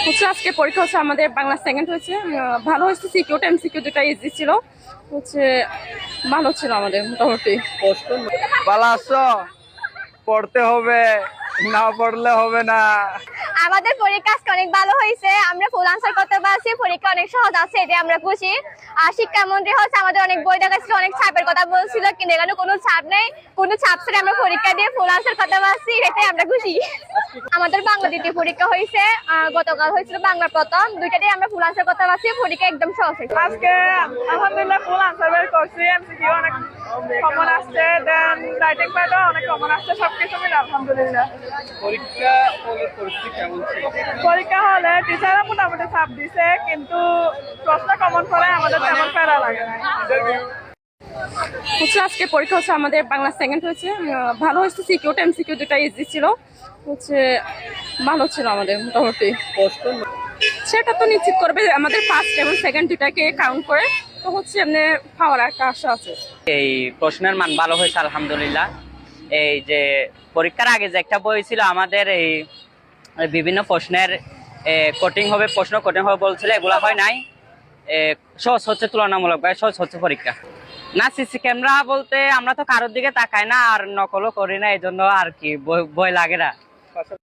হচ্ছে আজকে পরীক্ষা হচ্ছে আমাদের বাংলা সেকেন্ড হয়েছে। ভালো হয়েছে, সিকিউটা এমসিকিউ দুটা ইজি ছিল। হচ্ছে ভালো ছিল আমাদের মোটামুটি। ভালো আছো? পড়তে হবে, না পড়লে হবে না। আমাদের পরীক্ষা আজকে অনেক ভালো হয়েছে, আমরা ফুল আনসার করতে পারছি, পরীক্ষা অনেক সহজ আছে, এতে আমরা খুশি। আর শিক্ষামন্ত্রী হচ্ছে আমাদের অনেক বই দেখাচ্ছিল, অনেক ছাপের কথা বলছিল, কিন্তু এখানে কোনো ছাপ নেই, কোনো ছাপ ছেড়ে আমরা পরীক্ষা দিয়ে ফুল আনসার করতে পারছি, এতে আমরা খুশি। আমাদের বাংলা দ্বিতীয় পরীক্ষা হয়েছে, গতকাল হয়েছিল বাংলা প্রথম, দুইটাতেই আমরা ফুল আনসার করতে পারছি, পরীক্ষা একদম সহজ হয়েছে। আজকে আলহামদুলিল্লাহ ফুল আনসার বের করছি, এমসিকিউ অনেক কমন আসছে, দেন রাইটিং প্যাডও অনেক কমন আসছে, সবকিছু মিলে আলহামদুলিল্লাহ। পরীক্ষা হলের পরিস্থিতি কেমন ছিল? পরীক্ষা হলে টিচাররা মোটামুটি চাপ দিছে, কিন্তু প্রশ্ন কমন করে আমাদের তেমন প্যারা লাগে না। হচ্ছে আজকে পরীক্ষা হচ্ছে আমাদের বাংলা সেকেন্ড হয়েছে। ভালো হয়েছে, সিকিউটা এমসিকিউ দুটা ইজি ছিল। হচ্ছে ভালো ছিল আমাদের মোটামুটি। সেটা তো নিশ্চিত করবে আমাদের ফার্স্ট এবং সেকেন্ড দুটাকে কাউন্ট করে, তো হচ্ছে এমনি পাওয়ার একটা আশা আছে। এই প্রশ্নের মান ভালো হয়েছে আলহামদুলিল্লাহ। এই যে পরীক্ষার আগে যে একটা বই ছিল আমাদের, এই বিভিন্ন প্রশ্নের কঠিন হবে, প্রশ্ন কঠিন হবে বলছিল, এগুলা হয় নাই। সহজ হচ্ছে, তুলনামূলকভাবে সহজ হচ্ছে পরীক্ষা। না সিসি ক্যামেরা বলতে আমরা তো কারোর দিকে তাকাই না আর নকলও করি না, এই জন্য আর কি ভয় লাগে না।